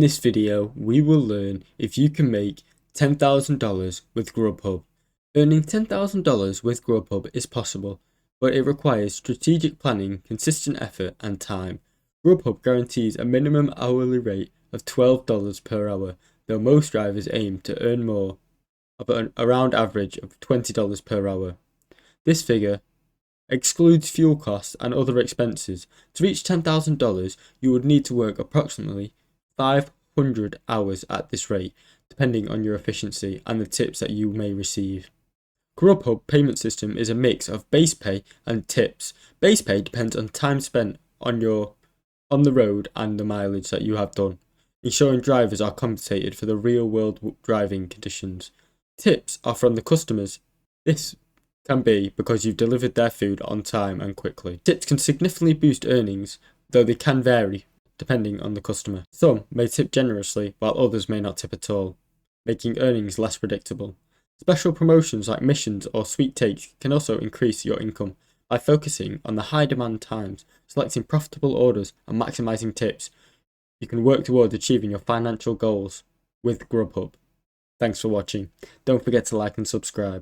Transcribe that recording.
In this video, we will learn if you can make $10,000 with Grubhub. Earning $10,000 with Grubhub is possible, but it requires strategic planning, consistent effort, and time. Grubhub guarantees a minimum hourly rate of $12 per hour, though most drivers aim to earn more, of an around average of $20 per hour. This figure excludes fuel costs and other expenses. To reach $10,000, you would need to work approximately 500 hours at this rate, depending on your efficiency and the tips that you may receive. Grubhub payment system is a mix of base pay and tips. Base pay depends on time spent on the road and the mileage that you have done, ensuring drivers are compensated for the real-world driving conditions. Tips are from the customers. This can be because you've delivered their food on time and quickly. Tips can significantly boost earnings, though they can vary depending on the customer. Some may tip generously, while others may not tip at all, making earnings less predictable. Special promotions like missions or sweet takes can also increase your income by focusing on the high demand times, selecting profitable orders, and maximizing tips. You can work towards achieving your financial goals with Grubhub. Thanks for watching. Don't forget to like and subscribe.